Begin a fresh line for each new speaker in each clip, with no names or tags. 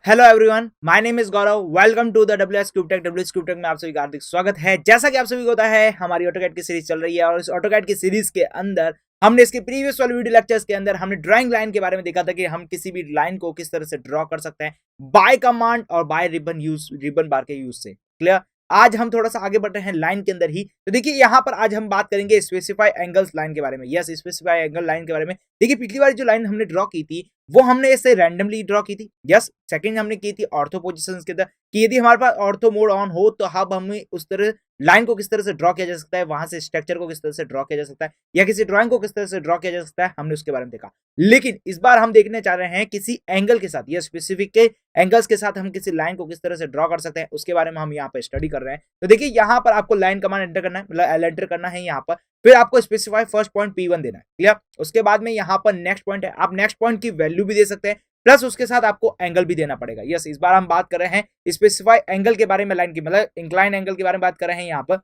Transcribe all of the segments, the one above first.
Hello everyone, my name is Gaurav. Welcome to the WS Cubetech. WS Cubetech में आप सभी का हार्दिक स्वागत है। जैसा कि आप सभी को होता है, हमारी ऑटोकैड की सीरीज चल रही है और इस ऑटोकैड की सीरीज के अंदर हमने इसके प्रीवियस वाले वीडियो लेक्चर्स के अंदर हमने ड्राइंग लाइन के बारे में देखा था कि हम किसी भी लाइन को किस तरह से ड्रॉ कर सकते हैं बाय कमांड और बाय रिबन बार के यूज से। क्लियर। आज हम थोड़ा सा आगे बढ़ रहे हैं लाइन के अंदर ही। तो देखिए यहाँ पर आज हम बात करेंगे स्पेसिफाई एंगल्स लाइन के बारे में। यस, स्पेसिफाई एंगल लाइन के बारे में। देखिए पिछली बार जो लाइन हमने ड्रॉ की थी वो हमने इससे रैंडमली ड्रॉ की थी। यस, सेकंड हमने की थी ऑर्थो पोजीशंस के अंदर कि यदि हमारे पास ऑर्थो मोड ऑन हो तो अब हमें उस तरह लाइन को किस तरह से ड्रॉ किया जा सकता है, वहां से स्ट्रक्चर को किस तरह से ड्रॉ किया जा सकता है या किसी ड्राइंग को किस तरह से ड्रॉ किया जा सकता है, हमने उसके बारे में देखा। लेकिन इस बार हम देखने चाह रहे हैं किसी एंगल के साथ या स्पेसिफिक के एंगल्स के साथ हम किसी लाइन को किस तरह से ड्रॉ कर सकते हैं, उसके बारे में हम यहाँ पर स्टडी कर रहे हैं। तो देखिए यहाँ पर आपको लाइन कमांड एंटर करना है, मतलब एल एंटर करना है यहाँ पर। फिर आपको स्पेसिफाई फर्स्ट पॉइंट P1 देना है। क्लियर। उसके बाद में यहाँ पर नेक्स्ट पॉइंट है, आप नेक्स्ट पॉइंट की वैल्यू भी दे सकते हैं प्लस उसके साथ आपको एंगल भी देना पड़ेगा। यस, इस बार हम बात कर रहे हैं स्पेसिफाई एंगल के बारे में, लाइन की मतलब इंक्लाइन एंगल के बारे में बात कर रहे हैं यहाँ पर।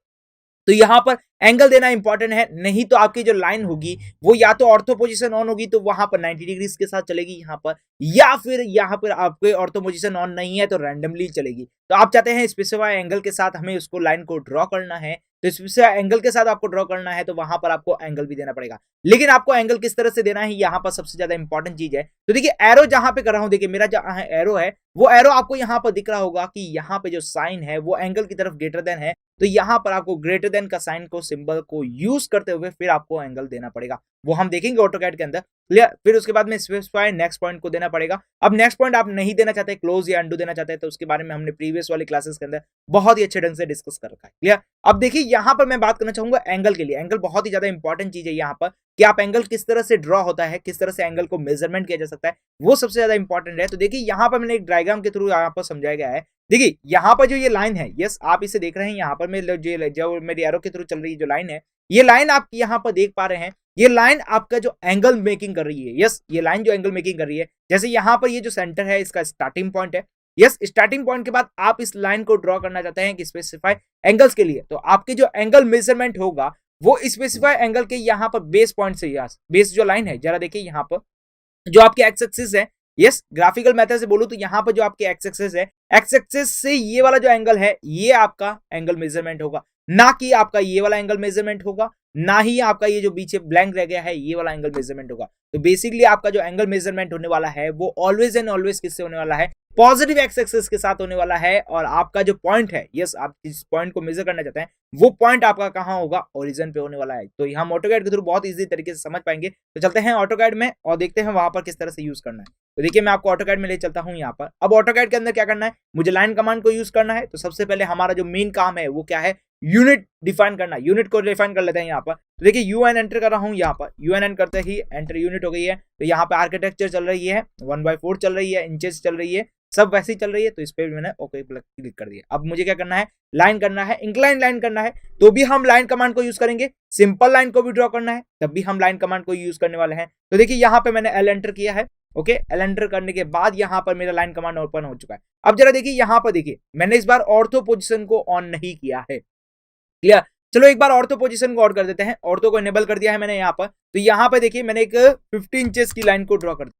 तो यहाँ पर एंगल देना इंपॉर्टेंट है, नहीं तो आपकी जो लाइन होगी वो या तो ऑर्थो पोजीशन ऑन होगी तो वहां पर 90 डिग्री के साथ चलेगी यहाँ पर, या फिर यहाँ पर आपके ऑर्थो पोजीशन ऑन नहीं है तो रैंडमली चलेगी। तो आप चाहते हैं स्पेसिफाई एंगल के साथ हमें उसको लाइन को ड्रॉ करना है, तो स्पेसिफाई एंगल के साथ आपको ड्रॉ करना है तो वहां पर आपको एंगल भी देना पड़ेगा। लेकिन आपको एंगल किस तरह से देना है यहाँ पर सबसे ज्यादा इंपॉर्टेंट चीज है। तो देखिए एरो जहां पे कर रहा हूं, देखिए मेरा जहां एरो है वो एरो आपको यहाँ पर दिख रहा होगा कि यहाँ पे जो साइन है वो एंगल की तरफ ग्रेटर देन है, तो यहाँ पर आपको ग्रेटर देन का साइन को सिंबल को यूज करते हुए फिर आपको एंगल देना पड़ेगा। वो हम देखेंगे ऑटोकैड के अंदर। क्लियर। फिर उसके बाद में स्पेसिफाई नेक्स्ट पॉइंट को देना पड़ेगा। अब नेक्स्ट पॉइंट आप नहीं देना चाहते, क्लोज या अंडू देना चाहते हैं, तो उसके बारे में हमने प्रीवियस वाली क्लासेस के अंदर बहुत ही अच्छे ढंग से डिस्कस कर रखा है। क्लियर। अब देखिए यहाँ पर मैं बात करना चाहूंगा एंगल के लिए। एंगल बहुत ही ज्यादा इंपॉर्टेंट चीज है यहाँ पर कि आप एंगल किस तरह से ड्रॉ होता है, किस तरह से एंगल को मेजरमेंट किया जा सकता है, वो सबसे ज्यादा इंपॉर्टेंट है। तो देखिए यहाँ पर मैंने एक डायग्राम के थ्रू यहाँ पर समझाया गया है। देखिए यहाँ पर जो ये लाइन है, यस आप इसे देख रहे हैं, यहाँ पर जो मेरी एरो के थ्रू चल रही है जो लाइन है, ये लाइन आप यहाँ पर देख पा रहे हैं। ये लाइन आपका जो एंगल मेकिंग कर रही है, यस ये लाइन जो एंगल मेकिंग कर रही है, जैसे यहाँ पर ये जो सेंटर है इसका स्टार्टिंग पॉइंट है। यस, स्टार्टिंग पॉइंट के बाद आप इस लाइन को ड्रॉ करना चाहते हैं कि स्पेसिफाई एंगल्स के लिए, तो आपके जो एंगल मेजरमेंट होगा वो स्पेसिफाई एंगल के यहाँ पर बेस पॉइंट से, बेस जो लाइन है, जरा देखिए यहाँ पर जो आपके एक्स एक्सिस है, यस ग्राफिकल मेथड से बोलूं तो यहाँ पर जो आपके एक्स एक्सिस है, एक्स एक्सिस से ये वाला जो एंगल है ये आपका एंगल मेजरमेंट होगा, ना कि आपका ये वाला एंगल मेजरमेंट होगा, ना ही आपका ये जो पीछे ब्लैंक रह गया है ये वाला एंगल मेजरमेंट होगा। तो बेसिकली आपका जो एंगल मेजरमेंट होने वाला है वो ऑलवेज एंड ऑलवेज किससे होने वाला है, पॉजिटिव एक्स एक्सिस के साथ होने वाला है। और आपका जो पॉइंट है, यस आप जिस पॉइंट को मेजर करना चाहते हैं वो पॉइंट आपका कहां होगा, ओरिजिन पे होने वाला है। तो हम ऑटोकैड के थ्रू बहुत इजी तरीके से समझ पाएंगे। तो चलते हैं ऑटोकैड में और देखते हैं वहां पर किस तरह से यूज करना है। तो देखिए मैं आपको ऑटोकैड में ले चलता हूं यहाँ पर। अब ऑटोकैड के अंदर क्या करना है, मुझे लाइन कमांड को यूज करना है। तो सबसे पहले हमारा जो मेन काम है वो क्या है, यूनिट डिफाइन करना। यूनिट को डिफाइन कर लेते हैं यहाँ पर। तो देखिए यूएन एंटर कर रहा हूँ यहाँ पर, यूएन करते ही एंटर यूनिट हो गई है। तो यहाँ पे आर्किटेक्चर चल रही है 1/4 चल रही है, इंचेस चल रही है, सब वैसे ही चल रही है। तो इस पे मैंने ओके क्लिक कर दिया। अब मुझे क्या करना है, लाइन करना है, इंक्लाइन लाइन करना है, तो भी हम लाइन कमांड को यूज करेंगे। सिंपल लाइन को भी ड्रॉ करना है तब भी हम लाइन कमांड को यूज करने वाले हैं। तो देखिए यहाँ पे मैंने एल एंटर किया है। ओके, एल एंटर करने के बाद यहाँ पर मेरा लाइन कमांड ओपन हो चुका है। अब जरा देखिए यहाँ पर, देखिए मैंने इस बार ऑर्थो पोजिशन को ऑन नहीं किया है। क्लियर। चलो एक बार ऑर्थो पोजीशन को ऑन कर देते हैं। ऑर्थो को इनेबल कर दिया है मैंने यहाँ पर। तो यहाँ पे देखिए मैंने एक 50 इंचेस की लाइन को ड्रॉ कर दिया,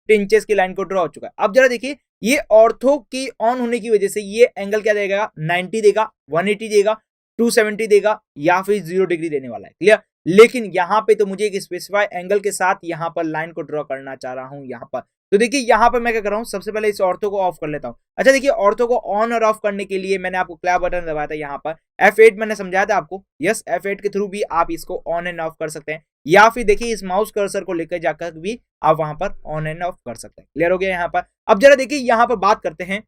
50 इंचेस की लाइन को ड्रॉ हो चुका है। अब जरा देखिए ये ऑर्थो की ऑन होने की वजह से ये एंगल क्या देगा, 90 देगा, 180 देगा, 270 देगा या फिर 0 डिग्री देने वाला है। क्लियर। लेकिन यहाँ पे तो मुझे एक स्पेसिफाई एंगल के साथ यहाँ पर लाइन को ड्रॉ करना चाह रहा हूँ यहाँ पर। तो देखिए यहाँ पर मैं क्या कर रहा हूँ, सबसे पहले इस ऑर्थो को ऑफ कर लेता हूँ। अच्छा देखिए ऑर्थो को ऑन और ऑफ करने के लिए मैंने आपको क्या बटन दबाया था, यहाँ पर F8 मैंने समझाया था आपको। यस, F8 के थ्रू भी आप इसको ऑन एंड ऑफ कर सकते हैं, या फिर देखिए इस माउस कर्सर को लेकर जाकर भी आप वहां पर ऑन एंड ऑफ कर सकते हैं। क्लियर हो गया यहाँ पर। अब जरा देखिए यहाँ पर बात करते हैं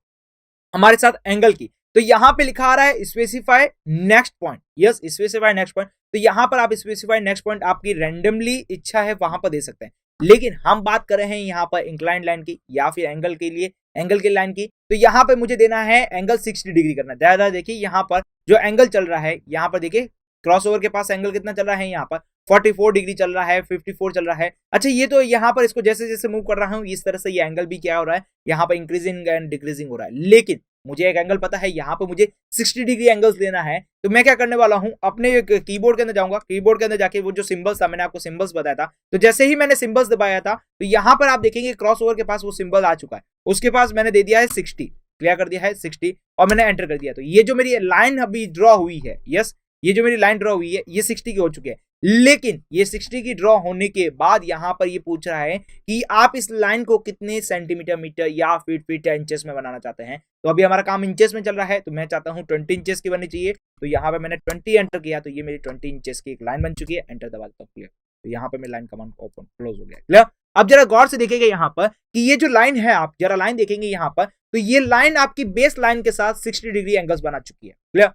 हमारे साथ एंगल की। तो यहाँ पे लिखा आ रहा है specify next point. Yes, specify next point. तो यहाँ पर आप स्पेसिफाई नेक्स्ट पॉइंट आपकी रैंडमली इच्छा है वहां पर दे सकते हैं। लेकिन हम बात कर रहे हैं यहाँ पर इंक्लाइन लाइन की या फिर एंगल के लिए, एंगल की लाइन की। तो यहाँ पे मुझे देना है एंगल 60 डिग्री करना। ज्यादा देखिए यहाँ पर जो एंगल चल रहा है, यहाँ पर देखिए क्रॉस ओवर के पास एंगल कितना चल रहा है, यहाँ पर 44 डिग्री चल रहा है, 54 चल रहा है। अच्छा ये तो यहाँ पर इसको जैसे जैसे मूव कर रहा हूँ इस तरह से ये एंगल भी क्या हो रहा है, यहाँ पर इंक्रीजिंग एंड डिक्रीजिंग हो रहा है। लेकिन मुझे एक एंगल पता है, यहाँ पे मुझे 60 डिग्री एंगल्स लेना है, तो मैं क्या करने वाला हूँ, अपने कीबोर्ड के अंदर जाऊंगा, कीबोर्ड के अंदर जाके वो जो सिंबल्स था, मैंने आपको सिंबल्स बताया था, तो जैसे ही मैंने सिंबल्स दबाया था तो यहाँ पर आप देखेंगे क्रॉस ओवर के पास वो सिंबल आ चुका है, उसके पास मैंने दे दिया है 60, क्लियर कर दिया है 60 और मैंने एंटर कर दिया। तो ये जो मेरी लाइन अभी ड्रॉ हुई है, यस ये जो मेरी लाइन ड्रॉ हुई है ये 60 की हो चुकी है, लेकिन ये 60 की ड्रॉ होने के बाद यहाँ पर ये पूछ रहा है कि आप इस लाइन को कितने सेंटीमीटर, मीटर या फीट या इंचेस में बनाना चाहते हैं। तो अभी हमारा काम इंचेस में चल रहा है, तो मैं चाहता हूँ 20 इंचेस की बननी चाहिए, तो यहाँ पे मैंने 20 एंटर किया, तो ये मेरी 20 इंचेस की एक लाइन बन चुकी है, एंटर दबा देता हूँ, क्लियर। तो यहाँ पे मेरी लाइन कमांड ओपन क्लोज हो गया, क्लियर। अब जरा गौर से देखेंगे यहाँ पर कि ये जो लाइन है, आप जरा लाइन देखेंगे यहाँ पर, तो ये लाइन आपकी बेस लाइन के साथ 60 डिग्री एंगल्स बना चुकी है, क्लियर।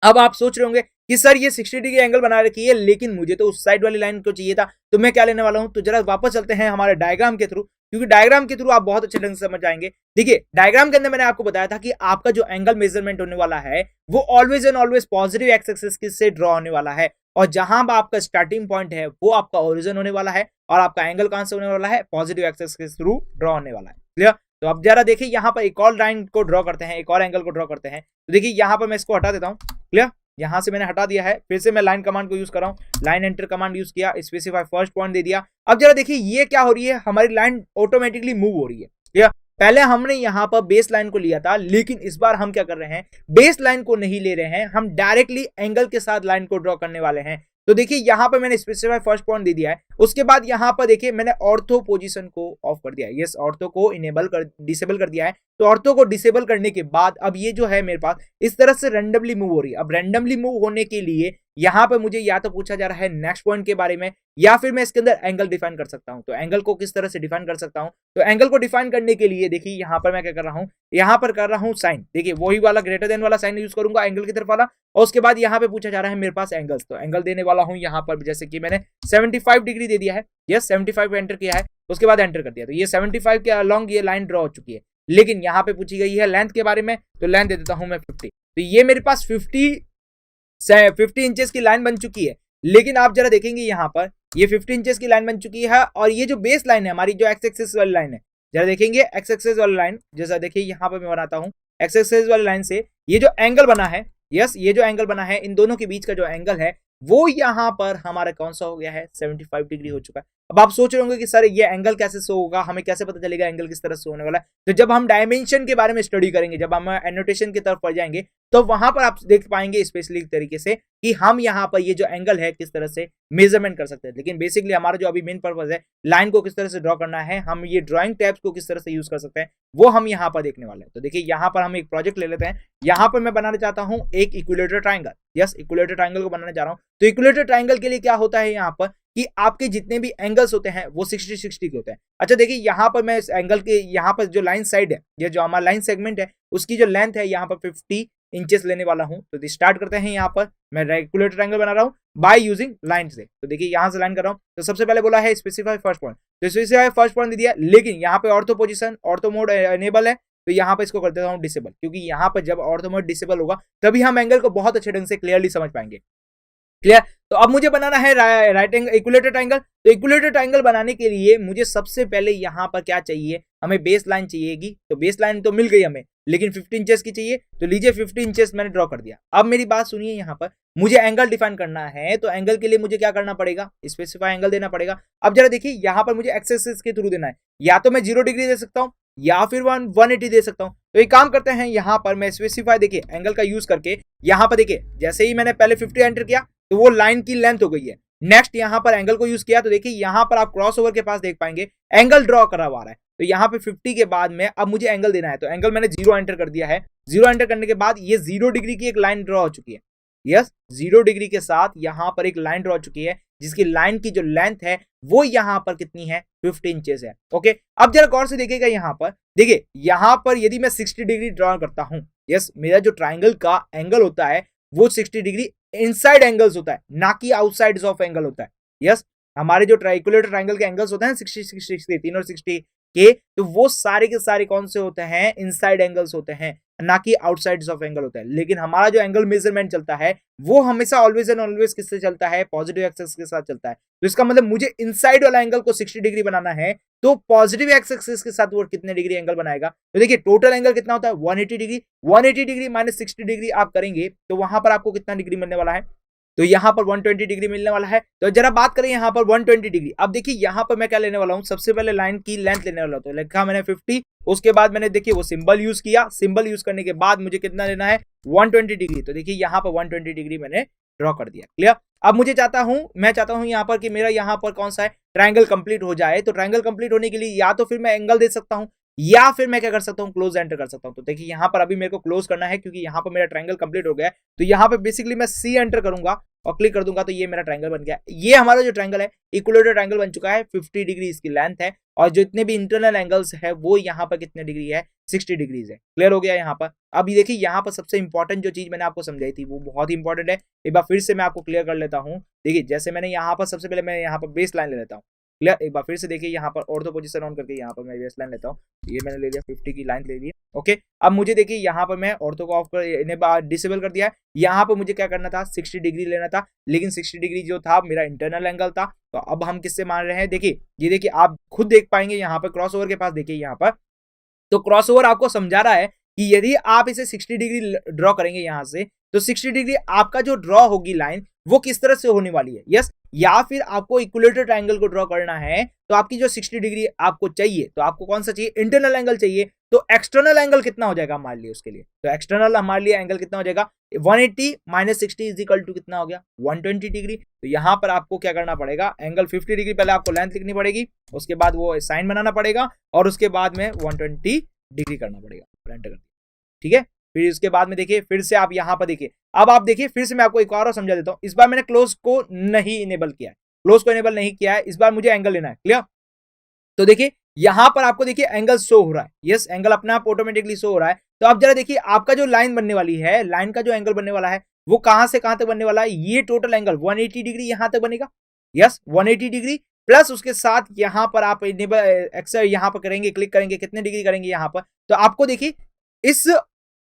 अब आप सोच रहे होंगे कि सर ये 60 डिग्री एंगल बना रखी है, लेकिन मुझे तो उस साइड वाली लाइन को चाहिए था, तो मैं क्या लेने वाला हूं, तो जरा वापस चलते हैं हमारे डायग्राम के थ्रू, क्योंकि डायग्राम के थ्रू आप बहुत अच्छे ढंग से समझ जाएंगे। देखिए डायग्राम के अंदर मैंने आपको बताया था कि आपका जो एंगल मेजरमेंट होने वाला है वो always and always positive x axis से ड्रॉ होने वाला है, और जहां आपका स्टार्टिंग पॉइंट है वो आपका ओरिजिन होने वाला है, और आपका एंगल कहां से होने वाला है, पॉजिटिव एक्सिस के थ्रू ड्रॉ होने वाला है, क्लियर। तो अब जरा देखिए यहाँ पर एक और लाइन को ड्रॉ करते हैं, एक और एंगल को ड्रॉ करते हैं। तो देखिए यहाँ पर मैं इसको हटा देता हूँ, क्लियर। यहां से मैंने हटा दिया है, फिर से मैं लाइन कमांड को यूज कर रहा हूं, लाइन एंटर कमांड यूज किया, स्पेसिफाई फर्स्ट पॉइंट दे दिया। अब जरा देखिए ये क्या हो रही है, हमारी लाइन ऑटोमेटिकली मूव हो रही है, ठीक। पहले हमने यहां पर बेस लाइन को लिया था, लेकिन इस बार हम क्या कर रहे हैं, बेस लाइन को नहीं ले रहे हैं, हम डायरेक्टली एंगल के साथ लाइन को ड्रॉ करने वाले हैं। तो देखिए यहां पर मैंने स्पेसिफाई फर्स्ट पॉइंट दे दिया है, उसके बाद यहां पर देखिए मैंने ऑर्थो पोजीशन को ऑफ कर दिया है, यस ऑर्थो को डिसेबल कर दिया है। तो ऑर्थो को डिसेबल करने के बाद अब ये जो है मेरे पास इस तरह से रैंडमली मूव हो रही है। अब रैंडमली मूव होने के लिए यहाँ पे मुझे या तो पूछा जा रहा है नेक्स्ट पॉइंट के बारे में, या फिर मैं इसके अंदर एंगल डिफाइन कर सकता हूं। तो एंगल को किस तरह से डिफाइन कर सकता हूं, तो एंगल को डिफाइन करने के लिए देखिए यहाँ पर मैं क्या कर रहा हूं, यहाँ पर कर रहा हूं साइन, देखिए वही वाला ग्रेटर देन वाला साइन यूज करूंगा एंगल की तरफ वाला, और उसके बाद यहाँ पे पूछा जा रहा है मेरे पास एंगल्स, तो एंगल देने वाला हूं यहाँ पर, जैसे कि मैंने 75 डिग्री दे दिया है, यस 75 एंटर किया है, उसके बाद एंटर कर दिया। तो ये 75 के अलॉन्ग ये लाइन ड्रॉ हो चुकी है, लेकिन यहाँ पे पूछी गई है लेंथ के बारे में, तो लेंथ दे देता हूं मैं 50। तो ये मेरे पास 50 इंचेस की लाइन बन चुकी है, लेकिन आप जरा देखेंगे यहाँ पर ये 50 इंचेस की लाइन बन चुकी है, और ये जो बेस लाइन है हमारी, जो एक्स एक्सिस वाली लाइन है, जरा देखेंगे एक्स एक्सिस वाली लाइन, जैसा देखिए यहाँ पर मैं बनाता हूँ एक्स एक्सिस वाली लाइन से ये जो एंगल बना है, यस ये जो एंगल बना है, इन दोनों के बीच का जो एंगल है वो यहाँ पर हमारा कौन सा हो गया है, 75 डिग्री हो चुका है। अब आप सोच रहे होंगे कि सर ये एंगल कैसे शो होगा, हमें कैसे पता चलेगा एंगल किस तरह से होने वाला है। तो जब हम डायमेंशन के बारे में स्टडी करेंगे, जब हम एनोटेशन की तरफ पढ़ जाएंगे, तो वहां पर आप देख पाएंगे स्पेशली तरीके से कि हम यहाँ पर ये जो एंगल है किस तरह से मेजरमेंट कर सकते हैं। लेकिन बेसिकली हमारा जो अभी मेन पर्पज है, लाइन को किस तरह से ड्रॉ करना है, हम ये ड्रॉइंग टैब्स को किस तरह से यूज कर सकते हैं, वो हम यहाँ पर देखने वाले हैं। तो देखिए यहाँ पर हम एक प्रोजेक्ट ले लेते हैं, यहाँ पर मैं बनाना चाहता हूँ एक equilateral triangle, yes equilateral triangle को बनाना चाह रहा हूँ। तो इक्विलेटरल ट्राइंगल के लिए क्या होता है यहाँ पर कि आपके जितने भी एंगल्स होते हैं वो 60-60 के होते हैं। अच्छा देखिए यहाँ पर मैं इस एंगल के यहाँ पर जो लाइन साइड है, ये जो हमारा लाइन सेगमेंट है, उसकी जो लेंथ है यहाँ पर 50 इंचेस लेने वाला हूँ। तो स्टार्ट करते हैं, यहाँ पर मैं रेगुलेटर ट्रायंगल बना रहा हूँ बाय यूजिंग लाइन से। तो देखिए यहाँ से लाइन कर रहा हूँ। तो सबसे पहले बोला है स्पेसिफाई फर्स्ट पॉइंट, तो स्पेसिफाई फर्स्ट पॉइंट दे दिया, लेकिन यहाँ पे ortho position ortho mode enable है, तो यहाँ पे इसको कर देता हूँ डिसेबल, क्योंकि यहाँ पर जब ऑर्थो मोड डिसेबल होगा तभी हम एंगल को बहुत अच्छे ढंग से क्लियरली समझ पाएंगे। क्लियर। तो अब मुझे बनाना है राइट एंगल इक्विलेटरल ट्रायंगल। तो इक्विलेटरल ट्रायंगल बनाने के लिए मुझे सबसे पहले यहाँ पर क्या चाहिए, हमें बेस लाइन चाहिएगी। तो बेस लाइन तो मिल गई हमें, लेकिन 50 इंचेस की चाहिए। तो लीजिए 50 इंचेस मैंने ड्रॉ कर दिया। अब मेरी बात सुनिए, यहाँ पर मुझे एंगल डिफाइन करना है, तो एंगल के लिए मुझे क्या करना पड़ेगा, स्पेसिफाई एंगल देना पड़ेगा। अब जरा देखिए यहाँ पर मुझे एक्स एक्सिस के थ्रू देना है, या तो मैं 0 डिग्री दे सकता हूँ या फिर 180 दे सकता हूँ। तो एक काम करते हैं, यहाँ पर मैं स्पेसिफाई देखिए एंगल का यूज करके, यहाँ पर देखिए जैसे ही मैंने पहले 50 एंटर किया तो वो लाइन की लेंथ हो गई है। नेक्स्ट यहाँ पर एंगल को यूज किया, तो देखिए यहाँ पर आप क्रॉस ओवर के पास देख पाएंगे एंगल ड्रॉ करा हुआ है। तो यहाँ पे 50 के बाद में अब मुझे एंगल देना है, तो एंगल मैंने 0 एंटर कर दिया है। 0 एंटर करने के बाद ये 0 डिग्री की एक लाइन ड्रॉ हो चुकी है। यस 0 डिग्री के साथ यहाँ पर एक लाइन ड्रॉ हो चुकी है, जिसकी लाइन की जो लेंथ है वो यहाँ पर कितनी है, 50 इंचेस है। ओके, अब जरा गौर से देखिएगा, यहाँ पर देखिए, यहाँ पर यदि मैं 60 डिग्री ड्रॉ करता हूँ, यस मेरा जो ट्राइंगल का एंगल होता है वो 60 डिग्री इनसाइड एंगल्स होता है, ना कि आउटसाइड ऑफ एंगल होता है। यस हमारे जो ट्राइकुलेटर ट्राइंगल के एंगल्स होते हैं 60, 60, 60, 3 और 60, के, तो वो सारे के सारे कौन से होते हैं, इनसाइड एंगल्स होते हैं, ना कि आउटसाइड ऑफ एंगल होता है। लेकिन हमारा जो एंगल मेजरमेंट चलता है वो हमेशा ऑलवेज एंड ऑलवेज किससे चलता है, पॉजिटिव एक्सिस के साथ चलता है। तो इसका मतलब मुझे इनसाइड वाला एंगल को 60 डिग्री बनाना है, तो पॉजिटिव एक्सिस के साथ वो कितने डिग्री एंगल बनाएगा। तो देखिए टोटल एंगल कितना होता है 180 डिग्री, 180 डिग्री माइनस 60 डिग्री आप करेंगे तो वहां पर आपको कितना डिग्री मिलने वाला है, तो यहां पर 120 डिग्री मिलने वाला है। तो जरा बात करें यहां पर 120 डिग्री। अब देखिए यहां पर मैं क्या लेने वाला हूं, सबसे पहले लाइन की लेंथ लेने वाला हूं। तो लिखा मैंने 50, उसके बाद मैंने देखिए वो सिंबल यूज किया, सिंबल यूज करने के बाद मुझे कितना लेना है 120 डिग्री। तो देखिए यहां पर 120 डिग्री मैंने ड्रॉ कर दिया, क्लियर। अब मैं चाहता हूं यहां पर कि मेरा यहां पर कौन सा है, ट्रायंगल कंप्लीट हो जाए। तो ट्रायंगल कंप्लीट होने के लिए या तो फिर मैं एंगल दे सकता हूं या फिर मैं क्या कर सकता हूं, क्लोज एंटर कर सकता हूं। तो देखिए यहां पर अभी मेरे को क्लोज करना है क्योंकि यहां पर मेरा ट्रायंगल कंप्लीट हो गया है। तो यहां पे बेसिकली मैं सी एंटर करूंगा और क्लिक कर दूंगा, तो ये मेरा ट्रायंगल बन गया। ये हमारा जो ट्रायंगल है इक्विलेटरल ट्रायंगल बन चुका है, 50 डिग्री इसकी लेंथ है और जितने भी इंटरनल एंगल्स है वो यहाँ पर कितने डिग्री है, 60 डिग्रीज है। क्लियर हो गया यहाँ पर। अब ये देखिए यहाँ पर सबसे इंपॉर्टेंट जो चीज मैंने आपको समझाई थी वो बहुत ही इंपॉर्टेंट है, एक बार फिर से मैं आपको क्लियर कर लेता हूँ। देखिए जैसे मैंने यहाँ पर सबसे पहले मैं यहाँ पर बेस लाइन ले लेता हूँ, क्लियर। एक बार फिर से देखिए यहाँ पर ऑर्थो पोजीशन ऑन करके यहाँ पर मैं बेस लाइन लेता हूँ, ये मैंने ले लिया 50 की लाइन ले ली, ओके। अब मुझे देखिए यहाँ पर मैं ऑर्थो को ऑफ कर डिसेबल कर दिया है। यहाँ पर मुझे क्या करना था, 60 डिग्री लेना था, लेकिन 60 डिग्री जो था मेरा इंटरनल एंगल था। तो अब हम किससे मान रहे हैं, देखिए ये देखिए आप खुद देख पाएंगे यहाँ पर क्रॉस ओवर के पास, देखिए यहाँ पर तो क्रॉस ओवर आपको समझा रहा है कि यदि आप इसे 60 डिग्री ड्रॉ करेंगे यहाँ से, तो 60 डिग्री आपका जो ड्रॉ होगी लाइन वो किस तरह से होने वाली है, यस। या फिर आपको इक्विलेटरल ट्रायंगल को ड्रॉ करना है तो आपकी जो 60 डिग्री आपको चाहिए, तो आपको कौन सा चाहिए, इंटरनल एंगल चाहिए। तो एक्सटर्नल एंगल कितना हो जाएगा हमारे लिए उसके लिए, तो एक्सटर्नल हमारे लिए एंगल कितना हो जाएगा, 180 माइनस 60 इज इक्वल टू कितना हो गया 120 डिग्री। तो यहाँ पर आपको क्या करना पड़ेगा, एंगल 50 डिग्री पहले आपको लेंथ लिखनी पड़ेगी, उसके बाद वो साइन बनाना पड़ेगा और उसके बाद में 120 डिग्री करना पड़ेगा, ठीक है। फिर उसके बाद में देखिए फिर से आप यहां पर देखिए, अब आप देखिए फिर से मैं आपको एक और समझा देता हूं। इस बार मैंने क्लोज को नहीं इनेबल किया है, क्लोज को इनेबल नहीं किया है, इस बार मुझे एंगल लेना है, क्लियर। तो देखिए यहां पर आपको देखिए एंगल शो हो रहा है, यस एंगल अपने आप ऑटोमेटिकली शो हो रहा है। तो अब जरा देखिए आपका जो लाइन बनने वाली है, लाइन का जो एंगल बनने वाला है वो कहां से कहां तक बनने वाला है, ये टोटल एंगल 180 डिग्री यहां तक बनेगा, यस 180 डिग्री प्लस उसके साथ यहां पर आप इनेबल यहां पर करेंगे, क्लिक करेंगे, कितने डिग्री करेंगे यहां पर। तो आपको देखिए इस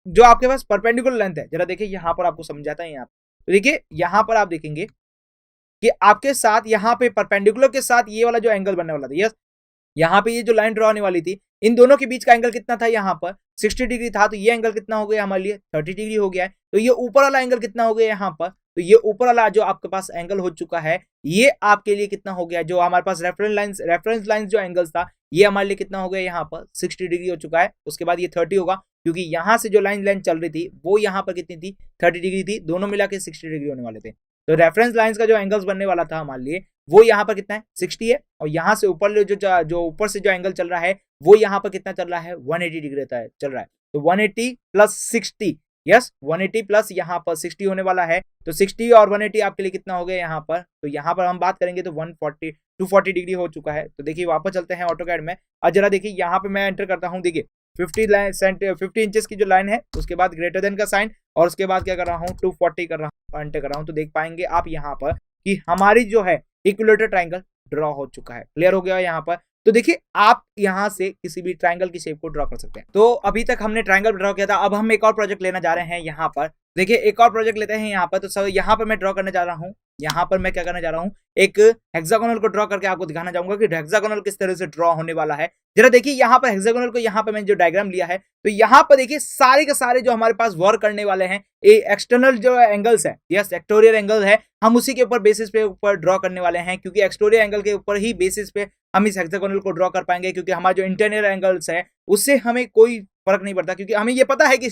जो आपके पास परपेंडिकुलर लेंथ है, जरा देखिए यहां पर आपको समझाता है। यहाँ तो देखिए यहां पर आप देखेंगे कि आपके साथ यहां पे परपेंडिकुलर के साथ ये वाला जो एंगल बनने वाला था, यस यहाँ पे ये जो लाइन ड्रॉ होने वाली थी इन दोनों के बीच का एंगल कितना था, यहाँ पर 60 डिग्री था। तो ये एंगल कितना हो गया हमारे लिए 30 डिग्री हो गया है। तो ये ऊपर वाला एंगल कितना हो गया यहाँ पर, तो ये ऊपर वाला जो आपके पास एंगल हो चुका है ये आपके लिए कितना हो गया, जो हमारे पास रेफरेंस लाइन जो एंगल्स था ये हमारे लिए कितना हो गया यहाँ पर 60 डिग्री हो चुका है। उसके बाद ये 30 होगा क्योंकि यहाँ से जो लाइन लेंथ चल रही थी वो यहाँ पर कितनी थी 30 डिग्री थी, दोनों मिला के 60 डिग्री होने वाले थे। तो रेफरेंस लाइंस का जो एंगल्स बनने वाला था हमारे लिए वो यहाँ पर कितना है 60 है, और यहाँ से ऊपर जो ऊपर से जो एंगल चल रहा है वो यहाँ पर कितना चल रहा है 180 डिग्री चल रहा है। तो 180 प्लस 60, यस 180 प्लस यहाँ पर 60 होने वाला है। तो 60 और 180 आपके लिए कितना हो गया यहाँ पर, तो यहाँ पर हम बात करेंगे तो 240 डिग्री हो चुका है। तो देखिए वापस चलते हैं ऑटोकैड में, और जरा देखिए यहाँ पे मैं एंटर करता हूँ, देखिए 50 इंचेस की जो लाइन है उसके बाद ग्रेटर देन का साइन और उसके बाद क्या कर रहा हूँ 240 कर रहा हूँ, एंटर कर रहा हूँ। तो देख पाएंगे आप यहाँ पर कि हमारी जो है इक्विलेटरल ट्रायंगल ड्रॉ हो चुका है, क्लियर हो गया यहाँ पर। तो देखिए आप यहाँ से किसी भी ट्रायंगल की शेप को ड्रॉ कर सकते हैं। तो अभी तक हमने ट्रायंगल ड्रॉ किया था, अब हम एक और प्रोजेक्ट लेना जा रहे हैं यहाँ पर। देखिए एक और प्रोजेक्ट लेते हैं यहाँ पर। तो सब यहाँ पर मैं ड्रॉ करने जा रहा हूँ, यहाँ पर मैं क्या करने जा रहा हूँ, एक हेक्सागोनल को ड्रॉ करके आपको दिखाना चाहूंगा कि हेक्सागोनल किस तरह से ड्रॉ होने वाला है। जरा देखिए यहाँ पर हेक्सागोनल को यहाँ पर मैंने जो डायग्राम लिया है, तो यहाँ पर देखिए सारे के सारे जो हमारे पास वर्क करने वाले हैं एक्सटर्नल जो एंगल्स है, यस एक्सटेरियर एंगल है, हम उसी के ऊपर बेसिस पे ऊपर ड्रॉ करने वाले हैं, क्योंकि एक्सटेरियर एंगल के ऊपर ही बेसिस पे हम इस हेक्सागोनल को ड्रॉ कर पाएंगे। क्योंकि हमारा जो इंटरनल एंगल्स है उससे हमें कोई फर्क नहीं पड़ता, क्योंकि हमें ये पता है कि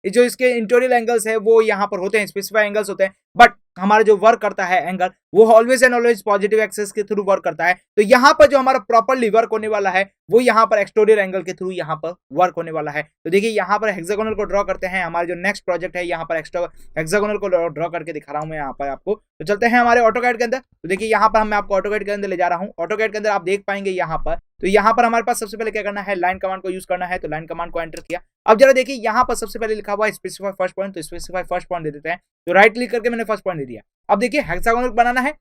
जो इसके इंटरनल एंगल्स है वो यहाँ पर होते हैं, स्पेसिफाई एंगल्स होते हैं, बट हमारा जो वर्क करता है एंगल वो always and always positive axis के थ्रू वर्क करता है। तो यहाँ पर जो हमारा प्रॉपर्ली वर्क होने वाला है वो यहाँ पर एक्सटेरियर एंगल के थ्रू यहाँ पर वर्क होने वाला है। तो देखिए यहाँ पर हेक्सागोनल को ड्रॉ करते हैं, हमारा जो नेक्स्ट प्रोजेक्ट है यहाँ पर हेक्सागोनल को ड्रॉ करके दिखा रहा हूँ मैं यहाँ पर आपको। तो चलते हैं हमारे ऑटोकैड के अंदर। तो देखिए यहाँ पर मैं आपको ऑटोकैड के अंदर ले जा रहा हूँ। ऑटोकैड के अंदर आप देख पाएंगे यहाँ पर, तो यहाँ पर हमारे पास सबसे पहले क्या करना है, लाइन कमांड को यूज करना है। तो लाइन कमांड को एंटर किया। अब जरा देखिए यहाँ पर सबसे पहले लिखा हुआ है स्पेसिफाई फर्स्ट पॉइंट, तो स्पेसिफाई फर्स्ट पॉइंट दे देते हैं। तो राइट क्लिक करके मैंने फर्स्ट पॉइंट दे दिया। अब देखिए हेक्सागोनल बनाना है,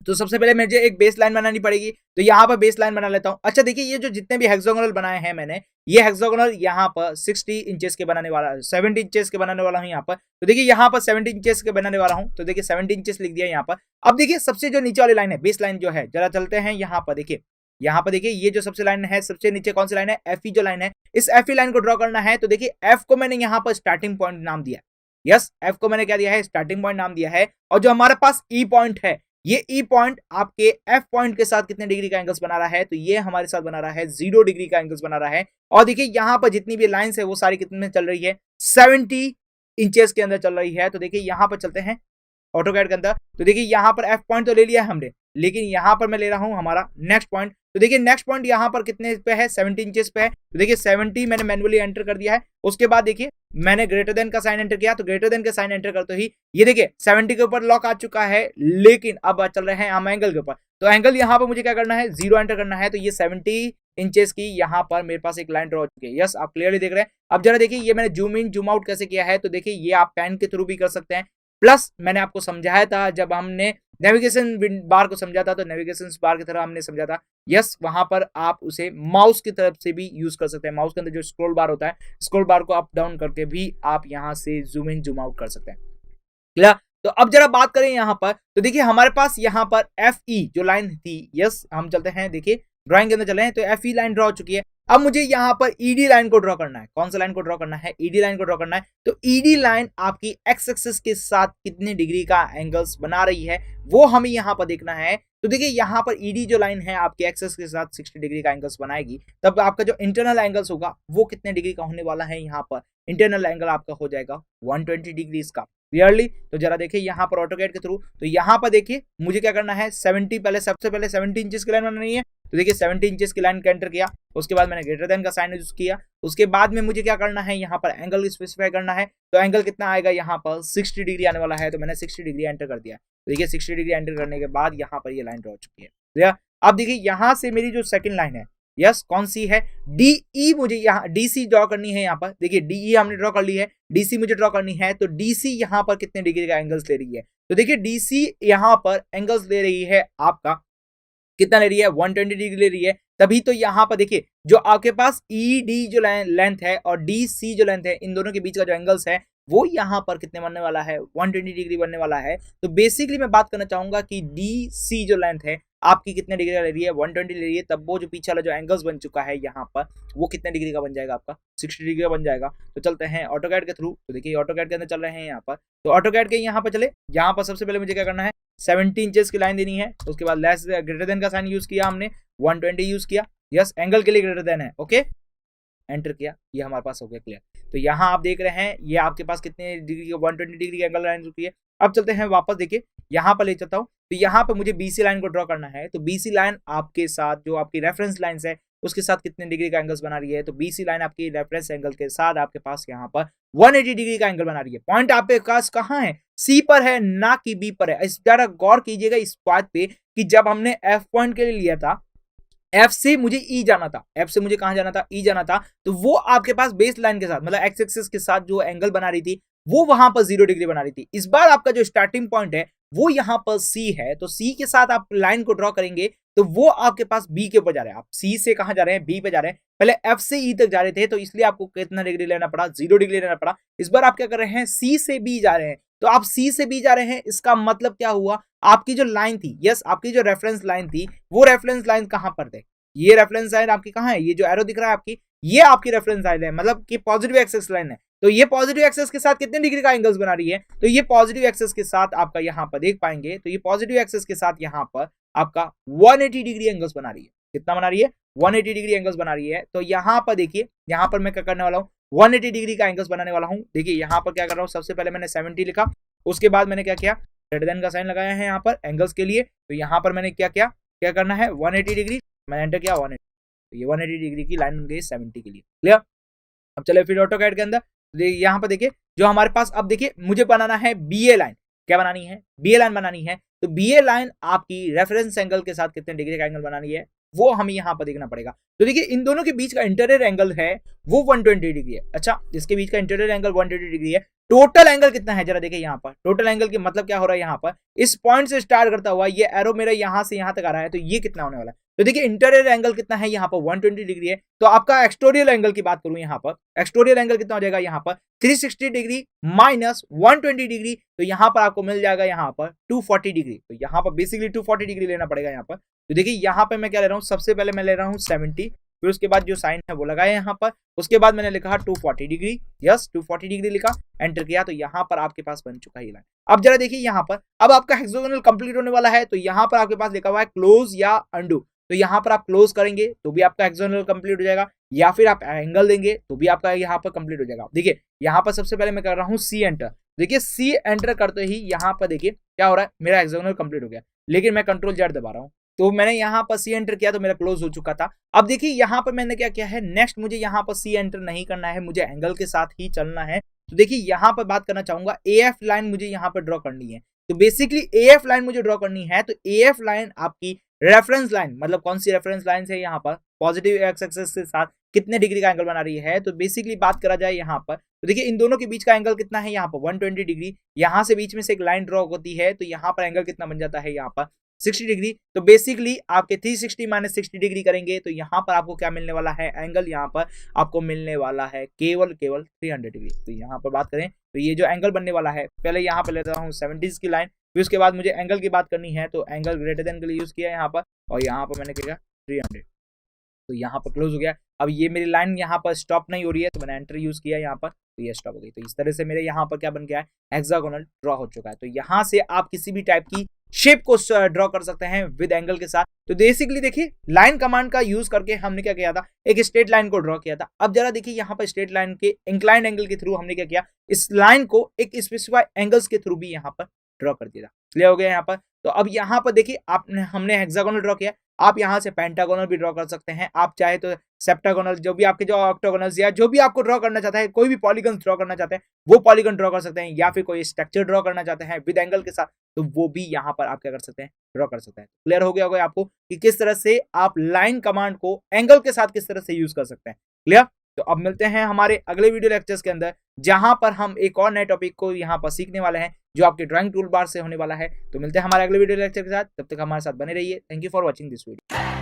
तो सबसे पहले मुझे एक बेस लाइन बनानी पड़ेगी, तो यहाँ पर बेस लाइन बना लेता हूँ। अच्छा देखिए, ये जो जितने भी हेक्सागोनल बनाए हैं मैंने, ये हेक्सागोनल यहाँ पर 60 इंचेस के बनाने वाला, 70 इंचेस के बनाने वाला हूँ यहाँ पर। तो देखिए यहाँ पर 70 इंचेस के बनाने वाला हूँ, तो देखिए 70 इंचेस लिख दिया यहाँ पर। अब देखिए सबसे जो नीचे वाली लाइन है, बेस लाइन जो है, जरा चलते हैं यहाँ पर। देखिए यहाँ पर देखिए, ये जो सबसे लाइन है, सबसे नीचे कौन सी लाइन है, एफ जो लाइन है, इस एफ लाइन को ड्रॉ करना है। तो देखिए एफ को मैंने यहाँ पर स्टार्टिंग पॉइंट नाम दिया, यस, एफ को मैंने क्या दिया है, स्टार्टिंग पॉइंट नाम दिया है। और जो हमारे पास ई पॉइंट है, ये ई पॉइंट आपके एफ पॉइंट के साथ कितने डिग्री का एंगल्स बना रहा है, तो ये हमारे साथ बना रहा है 0 डिग्री का एंगल्स बना रहा है। और देखिए यहाँ पर जितनी भी लाइंस है वो सारी कितने में चल रही है, 70 इंचेस के अंदर चल रही है। तो देखिए यहाँ पर चलते हैं ऑटोकैड के अंदर। तो देखिए यहाँ पर एफ पॉइंट तो ले लिया है हमने, लेकिन यहाँ पर मैं ले रहा हूँ हमारा नेक्स्ट पॉइंट। तो देखिए नेक्स्ट पॉइंट यहाँ पर कितने पे है, 70 इंचेस पे है। तो देखिए 70 मैंने मैन्युअली एंटर कर दिया है। उसके बाद देखिए मैंने ग्रेटर देन का साइन एंटर किया, तो ग्रेटर देन का साइन एंटर करते ही ये देखिए 70 के ऊपर लॉक आ चुका है, लेकिन अब चल रहे हैं हम एंगल के ऊपर। तो एंगल यहाँ पर मुझे क्या करना है, 0 एंटर करना है। तो ये 70 इंचेस की यहाँ पर मेरे पास एक लाइन ड्रॉ हो चुकी है। यस, आप क्लियरली देख रहे हैं। अब जरा देखिए ये मैंने जूम इन जूम आउट कैसे किया है, तो देखिए ये आप पेन के थ्रू भी कर सकते हैं। प्लस मैंने आपको समझाया था जब हमने नेविगेशन बार को समझा था, तो नेविगेशन बार की तरह हमने समझा था। यस, वहां पर आप उसे माउस की तरफ से भी यूज कर सकते हैं। माउस के अंदर जो स्क्रॉल बार होता है, स्क्रॉल बार को अप डाउन करके भी आप यहां से जूम इन जूम आउट कर सकते हैं। क्लियर? तो अब जरा बात करें यहां पर, तो देखिए हमारे पास यहां पर एफ ई जो लाइन थी, यस, हम चलते हैं, देखिए ड्राइंग के अंदर चले हैं, तो एफ ई लाइन ड्रॉ हो चुकी है। अब मुझे यहाँ पर ईडी लाइन को ड्रॉ करना है। कौन सा लाइन को ड्रॉ करना है, ईडी लाइन को ड्रॉ करना है। तो ईडी लाइन आपकी एक्स एक्सिस के साथ कितने डिग्री का एंगल्स बना रही है, वो हमें यहाँ पर देखना है। तो देखिए यहाँ पर ईडी जो लाइन है आपके एक्सिस के साथ 60 डिग्री का एंगल्स बनाएगी, तब आपका जो इंटरनल एंगल्स होगा वो कितने डिग्री का होने वाला है। यहाँ पर इंटरनल एंगल आपका हो जाएगा 120 डिग्री का। क्लियरली? तो जरा देखिए यहाँ पर ऑटोकैड के थ्रू, तो यहाँ पर देखिए मुझे क्या करना है, 70 पहले, सबसे पहले 70 इंचेस की लाइन बनानी है। तो देखिए 70 इंचेस की लाइन का एंटर किया, उसके बाद मैंने ग्रेटर देन का साइन यूज किया। उसके बाद में मुझे क्या करना है, यहाँ पर एंगल स्पेसिफाई करना है। तो एंगल कितना आएगा, यहाँ पर 60 डिग्री आने वाला है। तो मैंने 60 डिग्री एंटर कर दिया। तो देखिए 60 डिग्री एंटर करने के बाद यहाँ पर ये लाइन ड्रॉ हो चुकी है। अब देखिए यहाँ से मेरी जो सेकंड लाइन है, यस, कौन सी है, डीई, मुझे यहाँ डीसी ड्रॉ करनी है। यहाँ पर देखिए डीई हमने ड्रॉ कर ली है, डीसी मुझे ड्रॉ करनी है। तो डीसी यहाँ पर कितने डिग्री का एंगल्स ले रही है, तो देखिए डीसी यहाँ पर एंगल्स ले रही है आपका, कितना ले रही है, 120 डिग्री ले रही है। तभी तो यहाँ पर देखिए जो आपके पास ई डी जो लेंथ है और डी सी जो लेंथ है, इन दोनों के बीच का जो एंगल्स है वो यहाँ पर कितने बनने वाला है, 120 डिग्री बनने वाला है। तो बेसिकली मैं बात करना चाहूंगा कि डी सी जो लेंथ है आपकी कितने डिग्री का ले रही है, 120 ले रही है। तब वो जो पीछे वाला जो एंगल्स बन चुका है यहाँ पर, वो कितने डिग्री का बन जाएगा आपका, 60 डिग्री का बन जाएगा। तो चलते हैं ऑटोकैड के थ्रू। तो देखिए ऑटोकैड के अंदर चल रहे हैं यहाँ पर। तो ऑटोकैड के यहाँ पर चले, यहाँ पर सबसे पहले मुझे क्या करना है, 70 इंचेस की लाइन देनी है। उसके बाद लेस ग्रेटर देन का साइन यूज किया हमने, 120 यूज किया। यस, एंगल के लिए ग्रेटर देन है, ओके, एंटर किया, ये हमारे पास हो गया क्लियर। तो यहाँ आप देख रहे हैं ये आपके पास कितने डिग्री का, 120 डिग्री का एंगल लाइन चुकी है। अब चलते हैं वापस, देखिए यहाँ पर ले चलता हूँ। तो यहाँ पर मुझे बीसी लाइन को ड्रॉ करना है। तो बीसी लाइन आपके साथ जो आपकी रेफरेंस लाइन है उसके साथ कितने डिग्री का एंगल्स बना रही है। तो बीसी लाइन आपकी रेफरेंस एंगल के साथ आपके पास यहाँ पर 180 डिग्री का एंगल बना रही है। पॉइंट आपके पास कहाँ है, सी पर है, ना कि बी पर है। इस जरा गौर कीजिएगा इस बात पे कि जब हमने एफ पॉइंट के लिए लिया था, एफ से मुझे ई जाना था, एफ से मुझे कहां जाना था, ई जाना था। तो वो आपके पास बेस लाइन के साथ, मतलब एक्स एक्सिस के साथ जो एंगल बना रही थी वो वहां पर 0 डिग्री बना रही थी। इस बार आपका जो स्टार्टिंग पॉइंट है वो यहाँ पर सी है। तो सी के साथ आप लाइन को ड्रॉ करेंगे तो वो आपके पास बी के ऊपर जा रहे हैं। आप सी से कहां जा रहे हैं, बी पे जा रहे हैं। पहले एफ से ई तक जा रहे थे, तो इसलिए आपको कितना डिग्री लेना पड़ा, 0 डिग्री लेना पड़ा। इस बार आप क्या कर रहे हैं, सी से बी जा रहे हैं। तो आप सी से बी जा रहे हैं, इसका मतलब क्या हुआ, आपकी जो लाइन थी, यस, आपकी जो रेफरेंस लाइन थी, वो रेफरेंस लाइन कहां पर थे, ये रेफरेंस लाइन आपकी कहां है, ये जो एरो दिख रहा है आपकी, ये आपकी रेफरेंस लाइन है, मतलब कि पॉजिटिव एक्सिस लाइन है। तो ये पॉजिटिव एक्सिस के साथ कितने डिग्री का एंगल्स बना रही है, तो ये पॉजिटिव एक्सिस के साथ आपका यहाँ पर देख पाएंगे, तो ये पॉजिटिव एक्सिस के साथ यहाँ पर आपका 180 डिग्री एंगल्स बना रही है। कितना बना रही है, 180 डिग्री एंगल्स बना रही है। तो यहाँ पर देखिए, यहाँ पर मैं क्या करने वाला हूँ, 180 डिग्री का एंगल्स बनाने वाला हूँ। देखिए यहाँ पर क्या कर रहा हूँ, सबसे पहले मैंने 70 लिखा, उसके बाद मैंने क्या किया, ग्रेटर देन का साइन लगाया है यहाँ पर एंगल्स के लिए। तो यहाँ पर मैंने क्या किया, क्या करना है, 180 डिग्री, मैंने एंटर किया 180। तो ये 180 डिग्री की लाइन बन गई 70 के लिए। क्लियर? अब चले फिर ऑटोकैड के अंदर, यहाँ पर देखिए जो हमारे पास, अब देखिए मुझे बनाना है बीए लाइन। क्या बनानी है, बीए लाइन बनानी है। तो बीए लाइन आपकी रेफरेंस एंगल के साथ कितने डिग्री का एंगल बनानी है, वो हमें यहाँ पर देखना पड़ेगा। तो देखिए इन दोनों के बीच का इंटीरियर एंगल है वो 120 डिग्री है। अच्छा, इसके बीच का इंटीरियर एंगल 120 डिग्री है। टोटल एंगल कितना है जरा देखिए यहाँ पर। टोटल एंगल की मतलब क्या हो रहा है यहाँ पर, इस पॉइंट से स्टार्ट करता हुआ ये एरो मेरा यहाँ से यहाँ तक आ रहा है, तो ये कितना होने वाला है। तो देखिए इंटीरियर एंगल कितना है यहाँ पर 120 डिग्री है। तो आपका एक्सटोरियल एंगल की बात करूं यहाँ पर, एक्सटोरियल एंगल कितना हो जाएगा यहाँ पर 360 डिग्री माइनस 120 डिग्री, तो यहाँ पर आपको मिल जाएगा यहाँ पर 240 डिग्री। तो यहाँ पर बेसिकली 240 डिग्री लेना पड़ेगा यहाँ पर। तो देखिए यहाँ पे मैं क्या ले रहा हूँ, सबसे पहले मैं ले रहा हूँ 70, फिर उसके बाद जो साइन है वो लगाया यहाँ पर, उसके बाद मैंने लिखा 240 डिग्री, यस 240 डिग्री लिखा, एंटर किया, तो यहाँ पर आपके पास बन चुका है लाइन। अब जरा देखिए यहाँ पर, अब आपका हेक्सागोनल कंप्लीट होने वाला है, तो यहाँ पर आपके पास लिखा हुआ है क्लोज या अंडू, तो यहाँ पर आप क्लोज करेंगे तो भी आपका हेक्सागोनल कंप्लीट हो जाएगा, या फिर आप एंगल देंगे तो भी आपका यहाँ पर कंप्लीट हो जाएगा। देखिए यहाँ पर सबसे पहले मैं कर रहा हूँ सी एंटर, देखिए सी एंटर करते ही यहाँ पर देखिए क्या हो रहा है, मेरा हेक्सागोनल कंप्लीट हो गया, लेकिन मैं कंट्रोल जेड दबा रहा हूँ, तो मैंने यहाँ पर सी एंटर किया तो मेरा क्लोज हो चुका था। अब देखिए यहाँ पर मैंने क्या किया है, नेक्स्ट मुझे यहाँ पर सी एंटर नहीं करना है, मुझे एंगल के साथ ही चलना है। तो देखिए यहाँ पर बात करना चाहूंगा, एएफ लाइन मुझे यहाँ पर ड्रॉ करनी है। तो बेसिकली एएफ लाइन मुझे ड्रॉ करनी है, तो एएफ लाइन आपकी रेफरेंस लाइन, मतलब कौन सी रेफरेंस लाइन है यहाँ पर, पॉजिटिव एक्स एक्सिस के साथ कितने डिग्री का एंगल बना रही है। तो बेसिकली बात करा जाए यहाँ पर, तो देखिए इन दोनों के बीच का एंगल कितना है यहाँ पर 120 डिग्री, यहाँ से बीच में से एक लाइन ड्रॉ होती है, तो यहाँ पर एंगल कितना बन जाता है यहाँ पर 60 डिग्री। तो बेसिकली आपके 360 माइनस 60 डिग्री करेंगे तो यहाँ पर आपको क्या मिलने वाला है, एंगल यहाँ पर आपको मिलने वाला है केवल 300 डिग्री। तो यहाँ पर बात करें तो ये जो एंगल बनने वाला है, पहले यहाँ पर लेता हूँ 70 की लाइन, फिर उसके बाद मुझे एंगल की बात करनी है, तो एंगल ग्रेटर देन के लिए यूज किया यहाँ पर, और यहाँ पर मैंने किया 300, तो यहाँ पर क्लोज हो गया। अब ये मेरी लाइन यहाँ पर स्टॉप नहीं हो रही है, तो मैंने एंटर यूज किया यहाँ पर, तो ये स्टॉप हो गई। तो इस तरह से मेरे यहाँ पर क्या बन गया है, हेक्सागोनल ड्रॉ हो चुका है। तो यहाँ से आप किसी भी टाइप की शेप को ड्रॉ कर सकते हैं विद एंगल के साथ। तो बेसिकली देखिए लाइन कमांड का यूज करके हमने क्या किया था, एक स्ट्रेट लाइन को ड्रॉ किया था। अब जरा देखिए यहाँ पर स्ट्रेट लाइन के इंक्लाइंड एंगल के थ्रू हमने क्या किया, इस लाइन को एक स्पेसिफाइड एंगल्स के थ्रू भी यहाँ पर ड्रॉ कर दिया था। क्लियर हो गया यहाँ पर। तो अब यहाँ पर देखिए हमने हेक्सागोनल ड्रॉ किया, आप यहाँ से पेंटागोनल भी ड्रॉ कर सकते हैं, आप चाहे तो सेप्टागोनल, जो भी आपके जो ऑक्टागोनल्स या जो भी आपको ड्रॉ करना चाहता है, कोई भी पॉलीगन ड्रॉ करना चाहते हैं वो पॉलीगन ड्रॉ कर सकते हैं, या फिर कोई स्ट्रक्चर ड्रॉ करना चाहते हैं विद एंगल के साथ, तो वो भी यहाँ पर आप क्या कर सकते हैं, ड्रॉ कर सकते हैं। क्लियर हो गया होगा आपको कि किस तरह से आप लाइन कमांड को एंगल के साथ किस तरह से यूज कर सकते हैं। क्लियर। तो अब मिलते हैं हमारे अगले वीडियो लेक्चर्स के अंदर, जहां पर हम एक और नए टॉपिक को यहाँ पर सीखने वाले हैं जो आपके ड्राइंग टूल बार से होने वाला है। तो मिलते हैं हमारे अगले वीडियो लेक्चर के साथ, तब तक हमारे साथ बने रहिए। Thank you for watching this video.